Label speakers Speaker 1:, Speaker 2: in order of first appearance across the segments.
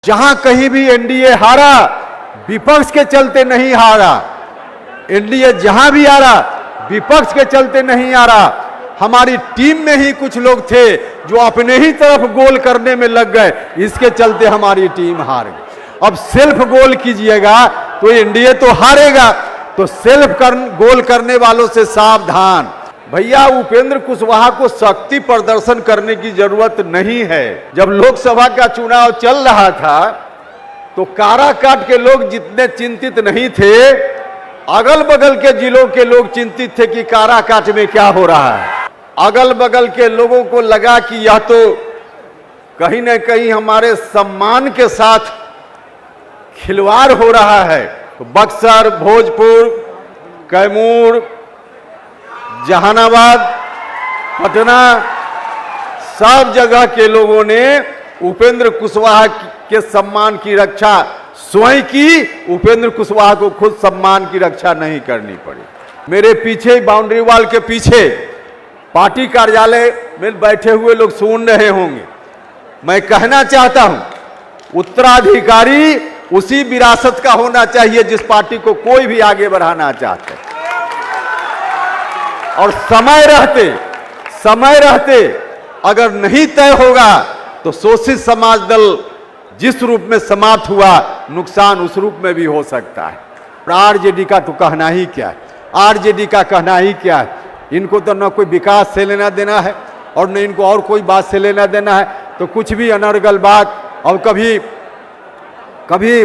Speaker 1: जहां कहीं भी एनडीए हारा, विपक्ष के चलते नहीं हारा। एनडीए जहां भी हारा, विपक्ष के चलते नहीं हारा। हमारी टीम में ही कुछ लोग थे जो अपने ही तरफ गोल करने में लग गए, इसके चलते हमारी टीम हार गई। अब सेल्फ गोल कीजिएगा तो एनडीए तो हारेगा, तो सेल्फ गोल करने वालों से सावधान। भैया, उपेंद्र कुशवाहा को शक्ति प्रदर्शन करने की जरूरत नहीं है। जब लोकसभा का चुनाव चल रहा था तो काराकाट के लोग जितने चिंतित नहीं थे, अगल बगल के जिलों के लोग चिंतित थे कि काराकाट में क्या हो रहा है। अगल बगल के लोगों को लगा कि यह तो कहीं न कहीं हमारे सम्मान के साथ खिलवाड़ हो रहा है। तो बक्सर, भोजपुर, कैमूर, जहानाबाद, पटना, सब जगह के लोगों ने उपेंद्र कुशवाहा के सम्मान की रक्षा स्वयं की। उपेंद्र कुशवाहा को खुद सम्मान की रक्षा नहीं करनी पड़ी। मेरे पीछे, बाउंड्री वॉल के पीछे पार्टी कार्यालय में बैठे हुए लोग सुन रहे होंगे। मैं कहना चाहता हूं, उत्तराधिकारी उसी विरासत का होना चाहिए जिस पार्टी को कोई भी आगे बढ़ाना चाहते हैं। और समय रहते अगर नहीं तय होगा तो शोषित समाज दल जिस रूप में समाप्त हुआ, नुकसान उस रूप में भी हो सकता है। आरजेडी का तो कहना ही क्या है, आरजेडी का कहना ही क्या है। इनको तो न कोई विकास से लेना देना है और न इनको और कोई बात से लेना देना है। तो कुछ भी अनर्गल बात, और कभी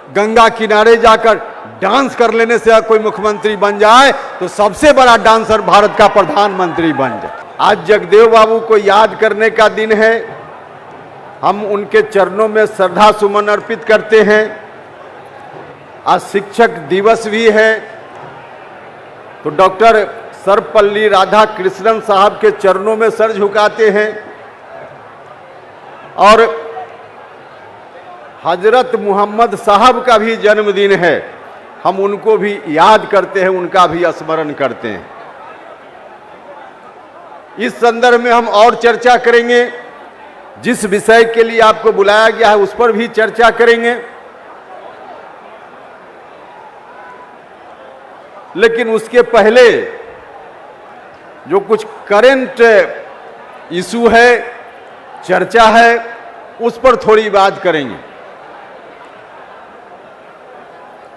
Speaker 1: गंगा किनारे जाकर डांस कर लेने से कोई मुख्यमंत्री बन जाए तो सबसे बड़ा डांसर भारत का प्रधानमंत्री बन जाए। आज जगदेव बाबू को याद करने का दिन है। हम उनके चरणों में श्रद्धा सुमन अर्पित करते हैं। आज शिक्षक दिवस भी है, तो डॉक्टर सर्वपल्ली राधाकृष्णन साहब के चरणों में सर झुकाते हैं। और हजरत मोहम्मद साहब का भी जन्मदिन है, हम उनको भी याद करते हैं, उनका भी स्मरण करते हैं। इस संदर्भ में हम और चर्चा करेंगे। जिस विषय के लिए आपको बुलाया गया है उस पर भी चर्चा करेंगे। लेकिन उसके पहले जो कुछ करंट इशू है, चर्चा है, उस पर थोड़ी बात करेंगे।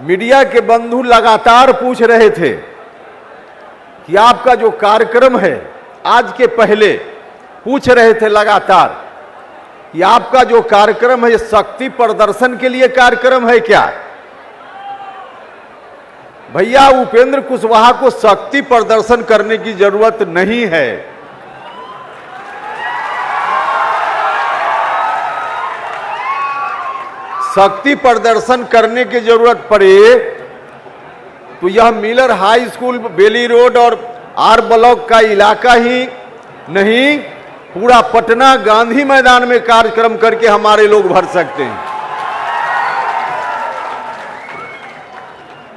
Speaker 1: मीडिया के बंधु लगातार पूछ रहे थे कि आपका जो कार्यक्रम है, आज के पहले पूछ रहे थे लगातार कि आपका जो कार्यक्रम है, ये शक्ति प्रदर्शन के लिए कार्यक्रम है क्या? भैया, उपेंद्र कुशवाहा को शक्ति प्रदर्शन करने की जरूरत नहीं है। शक्ति प्रदर्शन करने की जरूरत पड़े तो यह मिलर हाई स्कूल, बेली रोड और आर ब्लॉक का इलाका ही नहीं, पूरा पटना गांधी मैदान में कार्यक्रम करके हमारे लोग भर सकते हैं।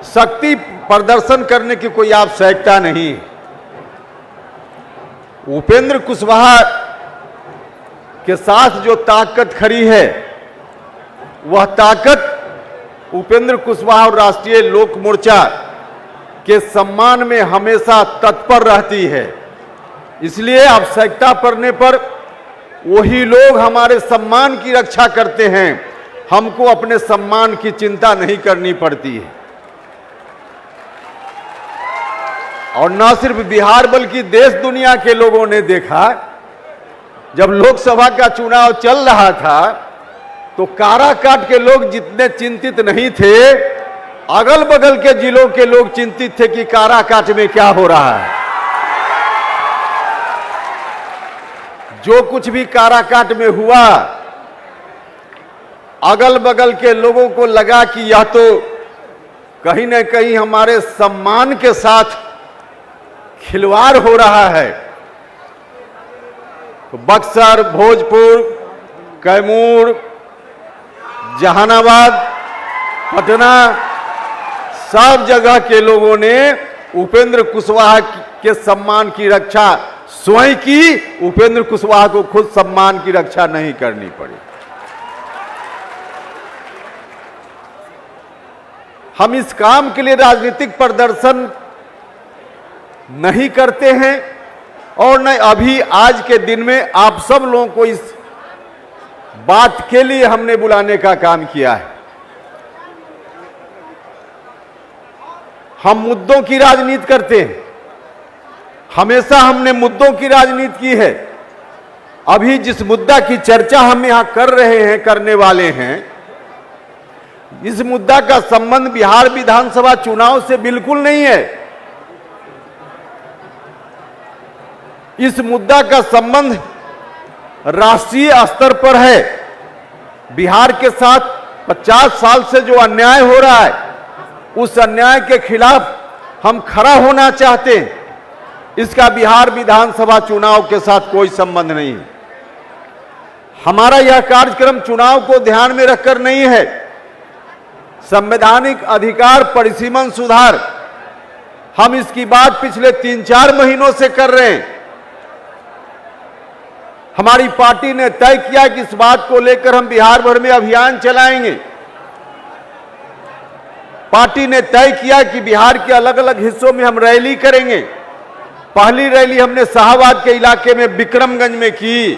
Speaker 1: शक्ति प्रदर्शन करने की कोई आवश्यकता नहीं। उपेंद्र कुशवाहा के साथ जो ताकत खड़ी है, वह ताकत उपेंद्र कुशवाहा और राष्ट्रीय लोक मोर्चा के सम्मान में हमेशा तत्पर रहती है। इसलिए आवश्यकता पड़ने पर वही लोग हमारे सम्मान की रक्षा करते हैं। हमको अपने सम्मान की चिंता नहीं करनी पड़ती है। और न सिर्फ बिहार बल्कि देश दुनिया के लोगों ने देखा, जब लोकसभा का चुनाव चल रहा था तो काराकाट के लोग जितने चिंतित नहीं थे, अगल बगल के जिलों के लोग चिंतित थे कि काराकाट में क्या हो रहा है। जो कुछ भी काराकाट में हुआ, अगल बगल के लोगों को लगा कि यह तो कहीं न कहीं हमारे सम्मान के साथ खिलवाड़ हो रहा है। तो बक्सर, भोजपुर, कैमूर, जहानाबाद, पटना, सब जगह के लोगों ने उपेंद्र कुशवाहा के सम्मान की रक्षा स्वयं की। उपेंद्र कुशवाहा को खुद सम्मान की रक्षा नहीं करनी पड़ी। हम इस काम के लिए राजनीतिक प्रदर्शन नहीं करते हैं और न अभी आज के दिन में आप सब लोगों को इस बात के लिए हमने बुलाने का काम किया है। हम मुद्दों की राजनीति करते हैं, हमेशा हमने मुद्दों की राजनीति की है। अभी जिस मुद्दा की चर्चा हम यहां कर रहे हैं, करने वाले हैं, इस मुद्दा का संबंध बिहार विधानसभा चुनाव से बिल्कुल नहीं है। इस मुद्दा का संबंध राष्ट्रीय स्तर पर है। बिहार के साथ 50 साल से जो अन्याय हो रहा है, उस अन्याय के खिलाफ हम खड़ा होना चाहते हैं। इसका बिहार विधानसभा चुनाव के साथ कोई संबंध नहीं है। हमारा यह कार्यक्रम चुनाव को ध्यान में रखकर नहीं है। संवैधानिक अधिकार परिसीमन सुधार, हम इसकी बात पिछले 3-4 महीनों से कर रहे हैं। हमारी पार्टी ने तय किया कि इस बात को लेकर हम बिहार भर में अभियान चलाएंगे। पार्टी ने तय किया कि बिहार के अलग अलग हिस्सों में हम रैली करेंगे। पहली रैली हमने शाहबाद के इलाके में विक्रमगंज में की,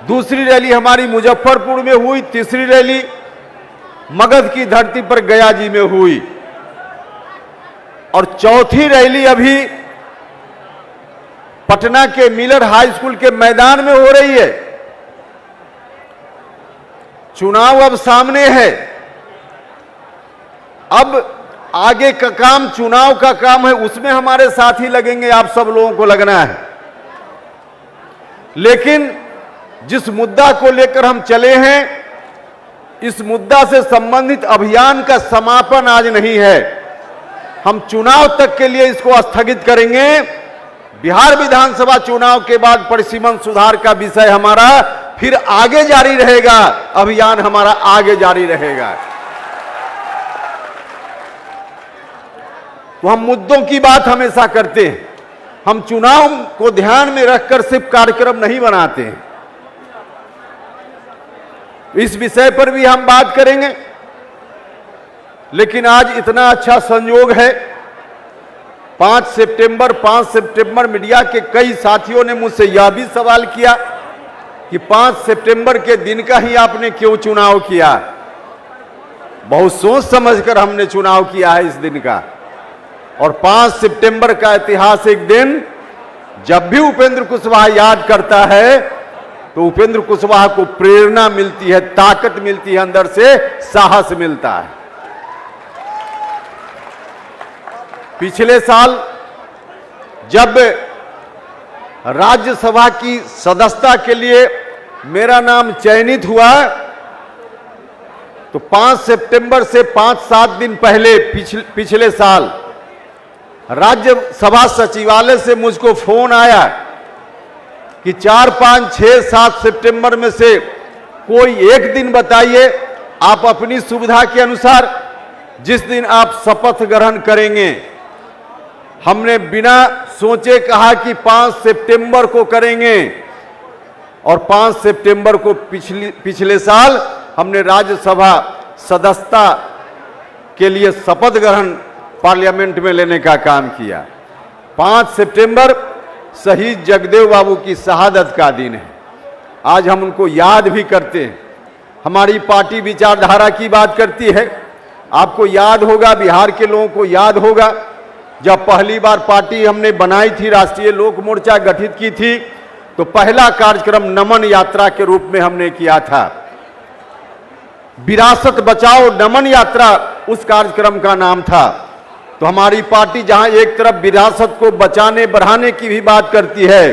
Speaker 1: दूसरी रैली हमारी मुजफ्फरपुर में हुई, तीसरी रैली मगध की धरती पर गया जी में हुई और चौथी रैली अभी पटना के मिलर हाई स्कूल के मैदान में हो रही है। चुनाव अब सामने है। अब आगे का काम चुनाव का काम है, उसमें हमारे साथी लगेंगे, आप सब लोगों को लगना है। लेकिन जिस मुद्दा को लेकर हम चले हैं, इस मुद्दा से संबंधित अभियान का समापन आज नहीं है। हम चुनाव तक के लिए इसको स्थगित करेंगे। बिहार विधानसभा चुनाव के बाद परिसीमन सुधार का विषय हमारा फिर आगे जारी रहेगा, अभियान हमारा आगे जारी रहेगा। तो हम मुद्दों की बात हमेशा करते हैं। हम चुनाव को ध्यान में रखकर सिर्फ कार्यक्रम नहीं बनाते हैं। इस विषय पर भी हम बात करेंगे। लेकिन आज इतना अच्छा संयोग है, 5 सितंबर मीडिया के कई साथियों ने मुझसे यह भी सवाल किया कि 5 सितंबर के दिन का ही आपने क्यों चुनाव किया। बहुत सोच समझकर हमने चुनाव किया है इस दिन का। और 5 सितंबर का ऐतिहासिक दिन जब भी उपेंद्र कुशवाहा याद करता है तो उपेंद्र कुशवाहा को प्रेरणा मिलती है, ताकत मिलती है, अंदर से साहस मिलता है। पिछले साल जब राज्यसभा की सदस्यता के लिए मेरा नाम चयनित हुआ तो 5 सितंबर से 5-7 दिन पहले पिछले साल राज्यसभा सचिवालय से मुझको फोन आया कि 4, 5, 6, 7 सितंबर में से कोई एक दिन बताइए, आप अपनी सुविधा के अनुसार जिस दिन आप शपथ ग्रहण करेंगे। हमने बिना सोचे कहा कि 5 सितंबर को करेंगे और 5 सितंबर को पिछले साल हमने राज्यसभा सदस्यता के लिए शपथ ग्रहण पार्लियामेंट में लेने का काम किया। 5 सितंबर शहीद जगदेव बाबू की शहादत का दिन है। आज हम उनको याद भी करते हैं। हमारी पार्टी विचारधारा की बात करती है। आपको याद होगा, बिहार के लोगों को याद होगा, जब पहली बार पार्टी हमने बनाई थी, राष्ट्रीय लोक मोर्चा गठित की थी, तो पहला कार्यक्रम नमन यात्रा के रूप में हमने किया था। विरासत बचाओ नमन यात्रा उस कार्यक्रम का नाम था। तो हमारी पार्टी जहां एक तरफ विरासत को बचाने बढ़ाने की भी बात करती है,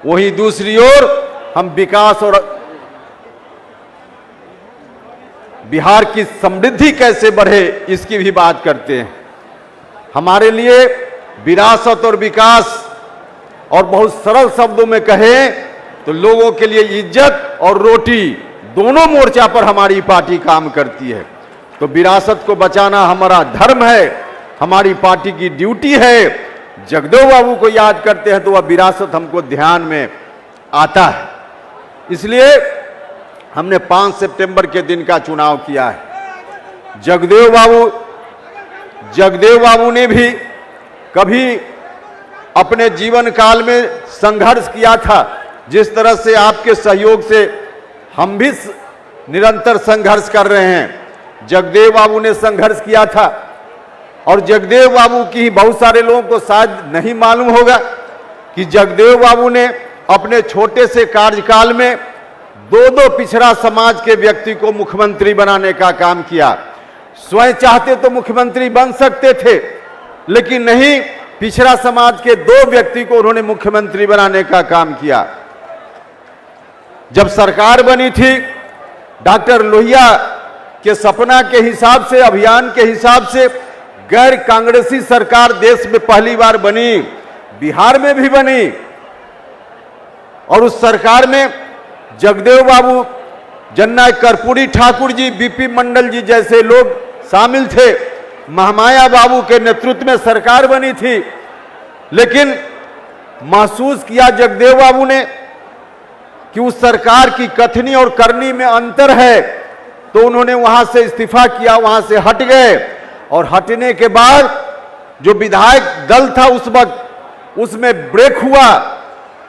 Speaker 1: वहीं दूसरी ओर हम विकास और बिहार की समृद्धि कैसे बढ़े इसकी भी बात करते हैं। हमारे लिए विरासत और विकास, और बहुत सरल शब्दों में कहें तो लोगों के लिए इज्जत और रोटी, दोनों मोर्चा पर हमारी पार्टी काम करती है। तो विरासत को बचाना हमारा धर्म है, हमारी पार्टी की ड्यूटी है। जगदेव बाबू को याद करते हैं तो वह विरासत हमको ध्यान में आता है। इसलिए हमने 5 सितंबर के दिन का चुनाव किया है। जगदेव बाबू जगदेव बाबू ने भी कभी अपने जीवन काल में संघर्ष किया था, जिस तरह से आपके सहयोग से हम भी निरंतर संघर्ष कर रहे हैं। जगदेव बाबू ने संघर्ष किया था, और जगदेव बाबू की बहुत सारे लोगों को शायद नहीं मालूम होगा कि जगदेव बाबू ने अपने छोटे से कार्यकाल में दो पिछड़ा समाज के व्यक्ति को मुख्यमंत्री बनाने का काम किया। स्वयं चाहते तो मुख्यमंत्री बन सकते थे, लेकिन नहीं, पिछड़ा समाज के 2 व्यक्ति को उन्होंने मुख्यमंत्री बनाने का काम किया। जब सरकार बनी थी, डॉक्टर लोहिया के सपना के हिसाब से, अभियान के हिसाब से गैर कांग्रेसी सरकार देश में पहली बार बनी, बिहार में भी बनी, और उस सरकार में जगदेव बाबू, जननायक कर्पूरी ठाकुर जी, बीपी मंडल जी जैसे लोग शामिल थे। महामाया बाबू के नेतृत्व में सरकार बनी थी, लेकिन महसूस किया जगदेव बाबू ने कि उस सरकार की कथनी और करनी में अंतर है, तो उन्होंने वहां से इस्तीफा किया, वहां से हट गए। और हटने के बाद जो विधायक दल था उस वक्त, उसमें ब्रेक हुआ,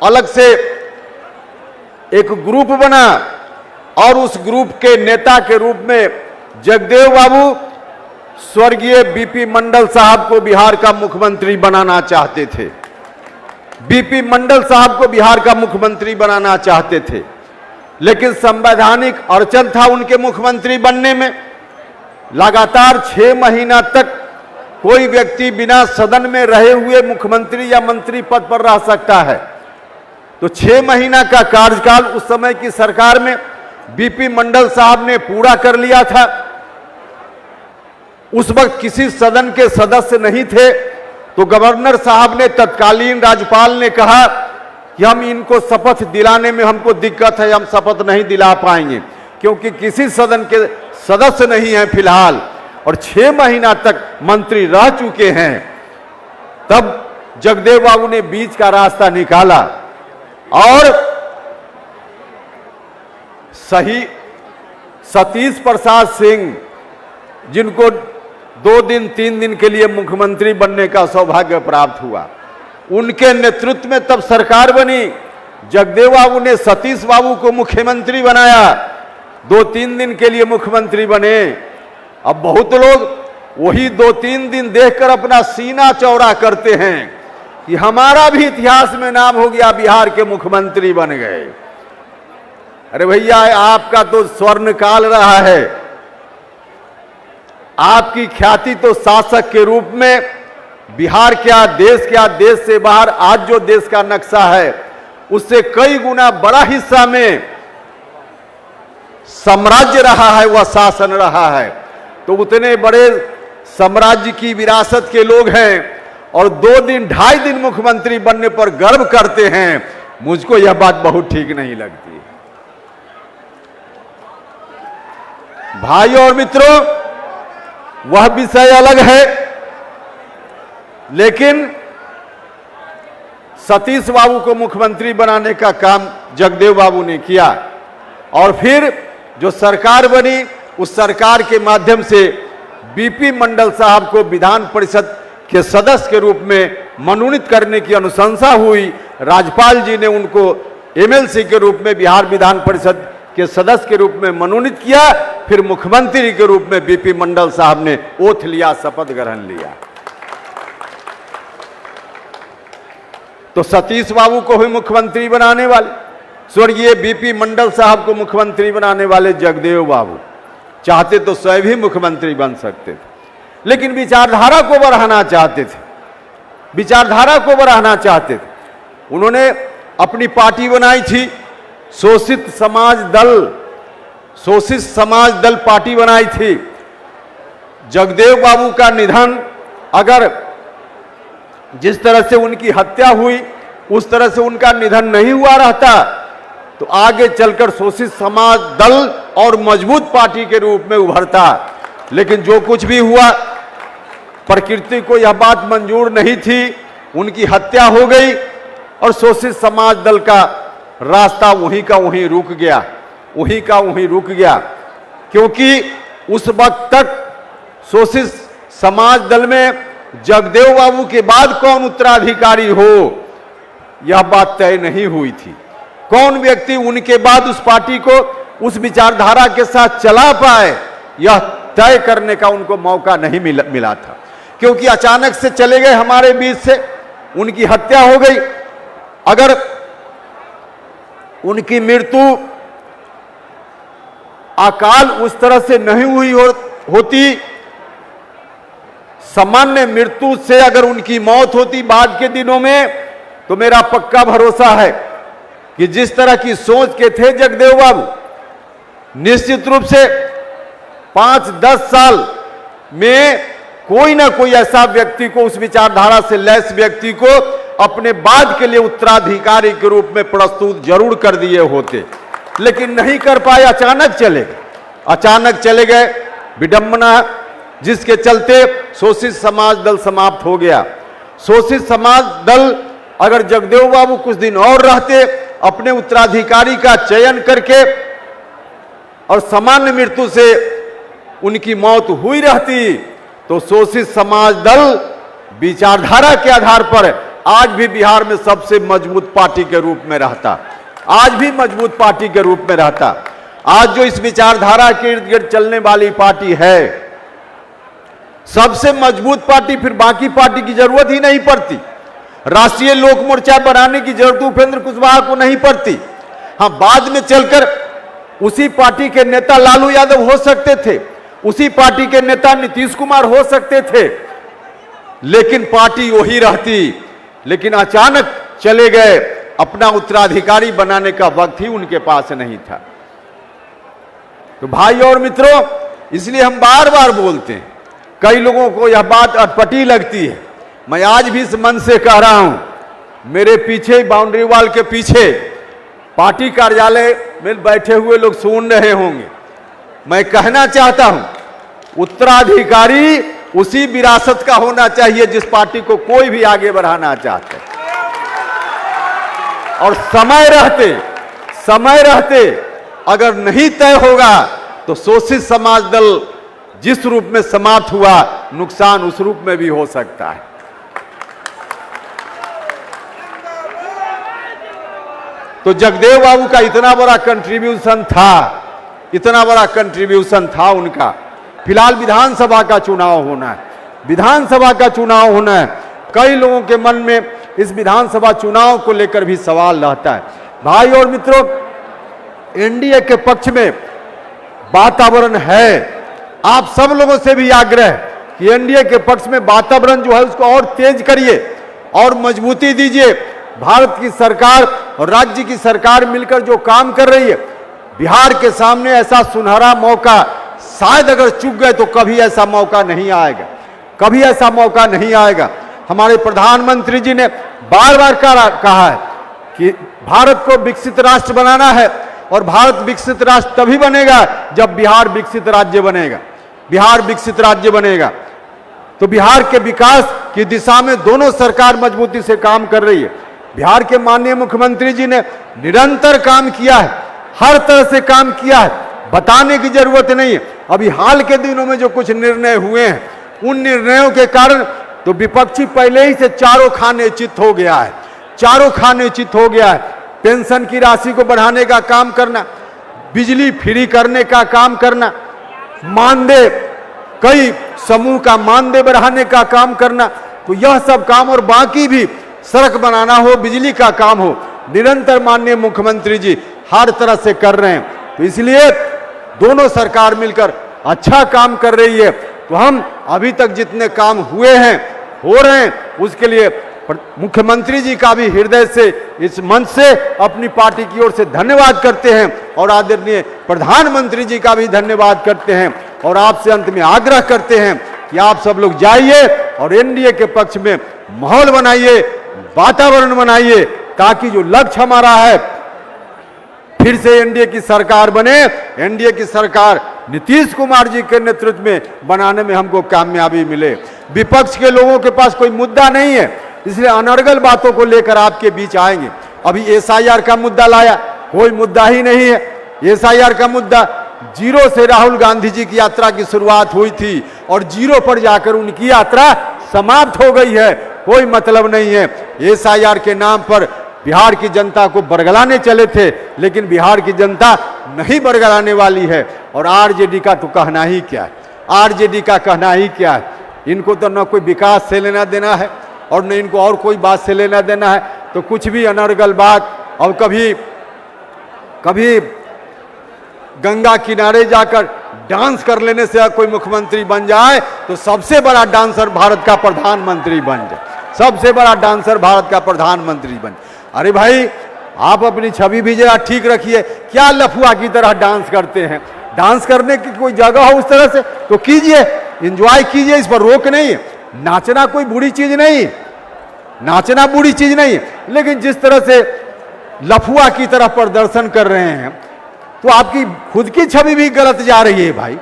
Speaker 1: अलग से एक ग्रुप बना, और उस ग्रुप के नेता के रूप में जगदेव बाबू स्वर्गीय बीपी मंडल साहब को बिहार का मुख्यमंत्री बनाना चाहते थे। बीपी मंडल साहब को बिहार का मुख्यमंत्री बनाना चाहते थे, लेकिन संवैधानिक अड़चन था उनके मुख्यमंत्री बनने में। लगातार 6 महीना तक कोई व्यक्ति बिना सदन में रहे हुए मुख्यमंत्री या मंत्री पद पर रह सकता है। तो 6 महीना का कार्यकाल उस समय की सरकार में बीपी मंडल साहब ने पूरा कर लिया था। उस वक्त किसी सदन के सदस्य नहीं थे, तो गवर्नर साहब ने, तत्कालीन राज्यपाल ने कहा कि हम इनको शपथ दिलाने में हमको दिक्कत है, हम शपथ नहीं दिला पाएंगे, क्योंकि किसी सदन के सदस्य नहीं हैं फिलहाल, और 6 महीना तक मंत्री रह चुके हैं। तब जगदेव बाबू ने बीच का रास्ता निकाला और सही सतीश प्रसाद सिंह, जिनको 2 दिन 3 दिन के लिए मुख्यमंत्री बनने का सौभाग्य प्राप्त हुआ, उनके नेतृत्व में तब सरकार बनी। जगदेव बाबू ने सतीश बाबू को मुख्यमंत्री बनाया, 2-3 दिन के लिए मुख्यमंत्री बने। अब बहुत लोग वही 2-3 दिन देखकर अपना सीना चौड़ा करते हैं कि हमारा भी इतिहास में नाम हो गया, बिहार के मुख्यमंत्री बन गए। अरे भैया, आपका तो स्वर्ण काल रहा है। आपकी ख्याति तो शासक के रूप में बिहार क्या, देश से बाहर आज जो देश का नक्शा है उससे कई गुना बड़ा हिस्सा में साम्राज्य रहा है, वह शासन रहा है। तो उतने बड़े साम्राज्य की विरासत के लोग हैं और 2 दिन 2.5 दिन मुख्यमंत्री बनने पर गर्व करते हैं। मुझको यह बात बहुत ठीक नहीं लगती। भाई और मित्रों, वह विषय अलग है, लेकिन सतीश बाबू को मुख्यमंत्री बनाने का काम जगदेव बाबू ने किया, और फिर जो सरकार बनी उस सरकार के माध्यम से बीपी मंडल साहब को विधान परिषद के सदस्य के रूप में मनोनीत करने की अनुशंसा हुई। राज्यपाल जी ने उनको एमएलसी के रूप में बिहार विधान परिषद के सदस्य के रूप में मनोनीत किया। फिर मुख्यमंत्री के रूप में बीपी मंडल साहब ने ओथ लिया, शपथ ग्रहण लिया। तो सतीश बाबू को भी मुख्यमंत्री बनाने वाले, स्वर्गीय बीपी मंडल साहब को मुख्यमंत्री बनाने वाले जगदेव बाबू चाहते तो स्वयं भी मुख्यमंत्री बन सकते थे, लेकिन विचारधारा को बढ़ाना चाहते थे, विचारधारा को बढ़ाना चाहते थे। उन्होंने अपनी पार्टी बनाई थी, शोषित समाज दल पार्टी बनाई थी। जगदेव बाबू का निधन, अगर जिस तरह से उनकी हत्या हुई उस तरह से उनका निधन नहीं हुआ रहता तो आगे चलकर शोषित समाज दल और मजबूत पार्टी के रूप में उभरता। लेकिन जो कुछ भी हुआ, प्रकृति को यह बात मंजूर नहीं थी, उनकी हत्या हो गई और शोषित समाज दल का रास्ता वहीं का वहीं रुक गया, वहीं का वहीं रुक गया। क्योंकि उस वक्त तक शोषित समाज दल में जगदेव बाबू के बाद कौन उत्तराधिकारी हो, यह बात तय नहीं हुई थी। कौन व्यक्ति उनके बाद उस पार्टी को उस विचारधारा के साथ चला पाए, यह तय करने का उनको मौका नहीं मिला था, क्योंकि अचानक से चले गए हमारे बीच से, उनकी हत्या हो गई। अगर उनकी मृत्यु अकाल उस तरह से नहीं हुई होती, सामान्य मृत्यु से अगर उनकी मौत होती बाद के दिनों में, तो मेरा पक्का भरोसा है कि जिस तरह की सोच के थे जगदेव बाबू, निश्चित रूप से 5-10 साल में कोई ना कोई ऐसा व्यक्ति को, उस विचारधारा से लैस व्यक्ति को अपने बाद के लिए उत्तराधिकारी के रूप में प्रस्तुत जरूर कर दिए होते, लेकिन नहीं कर पाए। अचानक चले गए। विडंबना जिसके चलते शोषित समाज दल समाप्त हो गया। शोषित समाज दल अगर जगदेव बाबू कुछ दिन और रहते, अपने उत्तराधिकारी का चयन करके, और सामान्य मृत्यु से उनकी मौत हुई रहती, तो शोषित समाज दल विचारधारा के आधार पर आज भी बिहार में सबसे मजबूत पार्टी के रूप में रहता, आज भी मजबूत पार्टी के रूप में रहता। आज जो इस विचारधारा के इर्द गिर्द चलने वाली पार्टी है, सबसे मजबूत पार्टी, फिर बाकी पार्टी की जरूरत ही नहीं पड़ती। राष्ट्रीय लोक मोर्चा बनाने की जरूरत उपेंद्र कुशवाहा को नहीं पड़ती। हाँ, बाद में चलकर उसी पार्टी के नेता लालू यादव हो सकते थे, उसी पार्टी के नेता नीतीश कुमार हो सकते थे, लेकिन पार्टी वही रहती। लेकिन अचानक चले गए, अपना उत्तराधिकारी बनाने का वक्त ही उनके पास नहीं था। तो भाई और मित्रों, इसलिए हम बार बार बोलते हैं, कई लोगों को यह बात अटपटी लगती है, मैं आज भी इस मन से कह रहा हूं, मेरे पीछे बाउंड्री वॉल के पीछे पार्टी कार्यालय में बैठे हुए लोग सुन रहे होंगे, मैं कहना चाहता हूं, उत्तराधिकारी उसी विरासत का होना चाहिए जिस पार्टी को कोई भी आगे बढ़ाना चाहते है। और समय रहते अगर नहीं तय होगा, तो शोषित समाज दल जिस रूप में समाप्त हुआ, नुकसान उस रूप में भी हो सकता है। तो जगदेव बाबू का इतना बड़ा कंट्रीब्यूशन था उनका। फिलहाल विधानसभा का चुनाव होना है, कई लोगों के मन में इस विधानसभा चुनाव को लेकर भी सवाल रहता है। भाई और मित्रों, एनडीए के पक्ष में वातावरण है। आप सब लोगों से भी आग्रह कि एनडीए के पक्ष में वातावरण जो है उसको और तेज करिए और मजबूती दीजिए। भारत की सरकार और राज्य की सरकार मिलकर जो काम कर रही है, बिहार के सामने ऐसा सुनहरा मौका, शायद अगर चूक गए तो कभी ऐसा मौका नहीं आएगा। हमारे प्रधानमंत्री जी ने बार बार कहा है कि भारत को विकसित राष्ट्र बनाना है, और भारत विकसित राष्ट्र तभी बनेगा जब बिहार विकसित राज्य बनेगा। तो बिहार के विकास की दिशा में दोनों सरकार मजबूती से काम कर रही है। बिहार के माननीय मुख्यमंत्री जी ने निरंतर काम किया है, हर तरह से काम किया है, बताने की जरूरत नहीं है। अभी हाल के दिनों में जो कुछ निर्णय हुए हैं, उन निर्णयों के कारण तो विपक्षी पहले ही से चारों खाने चित हो गया है। पेंशन की राशि को बढ़ाने का काम करना, बिजली फ्री करने का काम करना, मानदेय, कई समूह का मानदेय बढ़ाने का काम करना, तो यह सब काम और बाकी भी सड़क बनाना हो, बिजली का काम हो, निरंतर माननीय मुख्यमंत्री जी हर तरह से कर रहे हैं। तो इसलिए दोनों सरकार मिलकर अच्छा काम कर रही है। तो हम अभी तक जितने काम हो रहे हैं, उसके लिए मुख्यमंत्री जी का भी हृदय से, इस मंच से अपनी पार्टी की ओर से धन्यवाद करते हैं, और आदरणीय प्रधानमंत्री जी का भी धन्यवाद करते हैं। और आपसे अंत में आग्रह करते हैं कि आप सब लोग जाइए और एनडीए के पक्ष में माहौल बनाइए, वातावरण बनाइए, ताकि जो लक्ष्य हमारा है, फिर से एनडीए की सरकार बने, एनडीए की सरकार नीतीश कुमार जी के नेतृत्व में बनाने में हमको कामयाबी मिले। विपक्ष के लोगों के पास कोई मुद्दा नहीं है, इसलिए अनर्गल बातों को लेकर आपके बीच आएंगे। अभी एसआईआर का मुद्दा लाया, कोई मुद्दा ही नहीं है। एसआईआर का मुद्दा, 0 से राहुल गांधी जी की यात्रा की शुरुआत हुई थी, और जीरो पर जाकर उनकी यात्रा समाप्त हो गई है। कोई मतलब नहीं है। एसआईआर के नाम पर बिहार की जनता को बरगलाने चले थे, लेकिन बिहार की जनता नहीं बरगलाने वाली है। और आरजेडी का तो कहना ही क्या है, आरजेडी का कहना ही क्या है। इनको तो न कोई विकास से लेना देना है और न इनको और कोई बात से लेना देना है। तो कुछ भी अनर्गल बात, और कभी गंगा किनारे जाकर डांस कर लेने से कोई मुख्यमंत्री बन जाए तो सबसे बड़ा डांसर भारत का प्रधानमंत्री बन जाए, सबसे बड़ा डांसर भारत का प्रधानमंत्री बन। अरे भाई, आप अपनी छवि भी जरा ठीक रखिए। क्या लफुआ की तरह डांस करते हैं? डांस करने की कोई जगह हो उस तरह से तो कीजिए, एंजॉय कीजिए, इस पर रोक नहीं है। नाचना कोई बुरी चीज नहीं, नाचना बुरी चीज नहीं है, लेकिन जिस तरह से लफुआ की तरह प्रदर्शन कर रहे हैं तो आपकी खुद की छवि भी गलत जा रही है। भाई,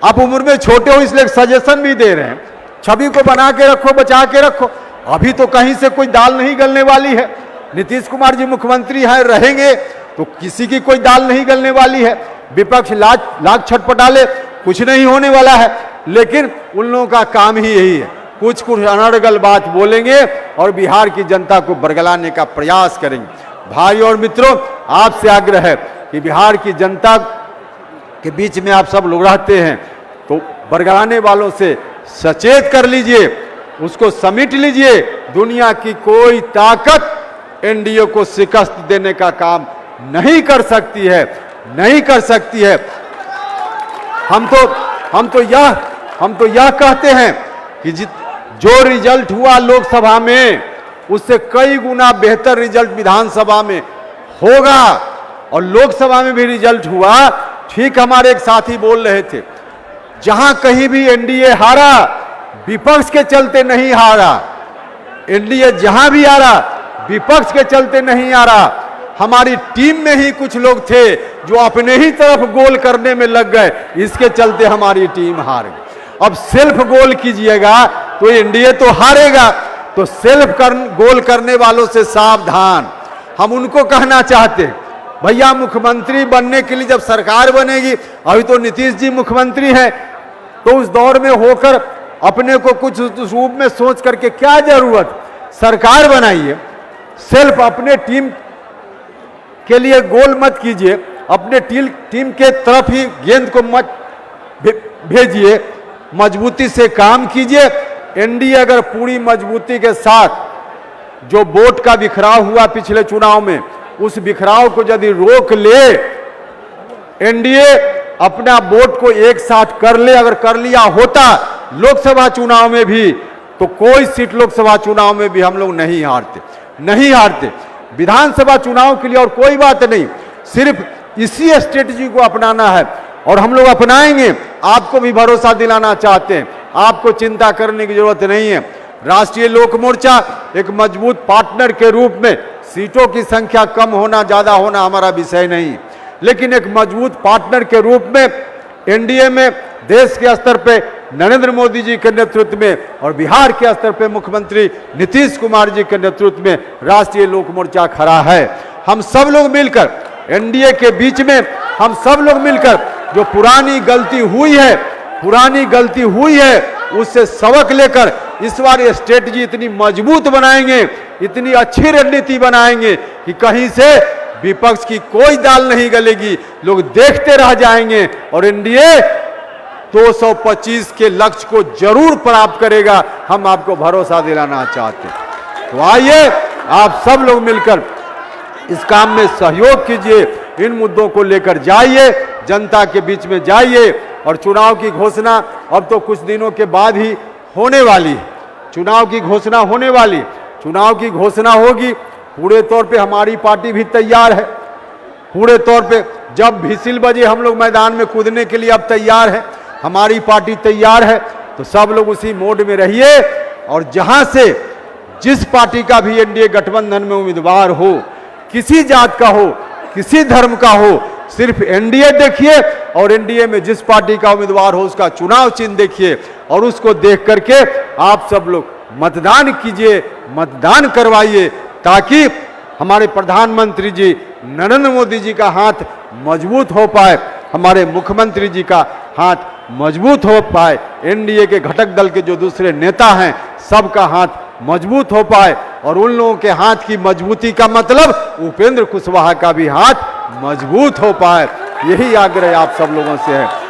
Speaker 1: आप उम्र में छोटे हो इसलिए सजेशन भी दे रहे हैं। छवि को बना के रखो, बचा के रखो। अभी तो कहीं से कोई दाल नहीं गलने वाली है। नीतीश कुमार जी मुख्यमंत्री हैं, रहेंगे तो किसी की कोई दाल नहीं गलने वाली है। विपक्ष लाख छटपटा ले, कुछ नहीं होने वाला है। लेकिन उन लोगों का काम ही यही है, कुछ अनर्गल बात बोलेंगे और बिहार की जनता को बरगलाने का प्रयास करेंगे। भाई और मित्रों, आपसे आग्रह है कि बिहार की जनता के बीच में आप सब लोग रहते हैं तो बरगलाने वालों से सचेत कर लीजिए, उसको समेट लीजिए। दुनिया की कोई ताकत एनडीए को शिकस्त देने का काम नहीं कर सकती है, नहीं कर सकती है। हम तो यह कहते हैं कि जो रिजल्ट हुआ लोकसभा में उससे कई गुना बेहतर रिजल्ट विधानसभा में होगा। और लोकसभा में भी रिजल्ट हुआ। ठीक हमारे एक साथी बोल रहे थे, जहां कहीं भी एनडीए हारा विपक्ष के चलते नहीं हारा। एनडीए जहां भी हारा विपक्ष के चलते नहीं हारा। हमारी टीम में ही कुछ लोग थे जो अपने ही तरफ गोल करने में लग गए, इसके चलते हमारी टीम हार गई। अब सेल्फ गोल कीजिएगा तो एनडीए तो हारेगा। तो सेल्फ गोल करने वालों से सावधान। हम उनको कहना चाहते हैं, भैया मुख्यमंत्री बनने के लिए जब सरकार बनेगी, अभी तो नीतीश जी मुख्यमंत्री हैं, तो उस दौर में होकर अपने को कुछ रूप में सोच करके क्या जरूरत, सरकार बनाइए। सेल्फ अपने टीम के लिए गोल मत कीजिए, अपने टीम के तरफ ही गेंद को मत भेजिए, मजबूती से काम कीजिए। एनडीए अगर पूरी मजबूती के साथ जो वोट का बिखराव हुआ पिछले चुनाव में, उस बिखराव को यदि रोक ले, एनडीए अपना वोट को एक साथ कर ले, अगर कर लिया होता लोकसभा चुनाव में भी, तो कोई सीट लोकसभा चुनाव में भी हम लोग नहीं हारते। विधानसभा चुनाव के लिए और कोई बात नहीं, सिर्फ इसी स्ट्रेटजी को अपनाना है और हम लोग अपनाएंगे। आपको भी भरोसा दिलाना चाहते हैं, आपको चिंता करने की जरूरत नहीं है। राष्ट्रीय लोक मोर्चा एक मजबूत पार्टनर के रूप में, सीटों की संख्या कम होना ज्यादा होना हमारा विषय नहीं, लेकिन एक मजबूत पार्टनर के रूप में एनडीए में देश के स्तर पे नरेंद्र मोदी जी के नेतृत्व में और बिहार के स्तर पे मुख्यमंत्री नीतीश कुमार जी के नेतृत्व में राष्ट्रीय लोक मोर्चा खड़ा है। हम सब लोग मिलकर एनडीए के बीच में, हम सब लोग मिलकर जो पुरानी गलती हुई है उससे सबक लेकर इस बार ये स्ट्रेटजी इतनी मजबूत बनाएंगे, इतनी अच्छी रणनीति बनाएंगे कि कहीं से विपक्ष की कोई दाल नहीं गलेगी। लोग देखते रह जाएंगे और एनडीए 225 के लक्ष्य को जरूर प्राप्त करेगा। हम आपको भरोसा दिलाना चाहते हैं। तो आइए आप सब लोग मिलकर इस काम में सहयोग कीजिए, इन मुद्दों को लेकर जाइए, जनता के बीच में जाइए। और चुनाव की घोषणा अब तो कुछ दिनों के बाद ही होने वाली है। चुनाव की घोषणा होने वाली, चुनाव की घोषणा होगी। पूरे तौर पे हमारी पार्टी भी तैयार है, पूरे तौर पे जब व्हिसिल बजे हम लोग मैदान में कूदने के लिए अब तैयार है, हमारी पार्टी तैयार है। तो सब लोग उसी मोड में रहिए और जहां से जिस पार्टी का भी एनडीए गठबंधन में उम्मीदवार हो, किसी जात का हो, किसी धर्म का हो, सिर्फ एनडीए देखिए और एनडीए में जिस पार्टी का उम्मीदवार हो उसका चुनाव चिन्ह देखिए और उसको देख करके आप सब लोग मतदान कीजिए, मतदान करवाइए, ताकि हमारे प्रधानमंत्री जी नरेंद्र मोदी जी का हाथ मजबूत हो पाए, हमारे मुख्यमंत्री जी का हाथ मजबूत हो पाए, एनडीए के घटक दल के जो दूसरे नेता हैं सबका हाथ मजबूत हो पाए, और उन लोगों के हाथ की मजबूती का मतलब उपेंद्र कुशवाहा का भी हाथ मजबूत हो पाए, यही आग्रह आप सब लोगों से है।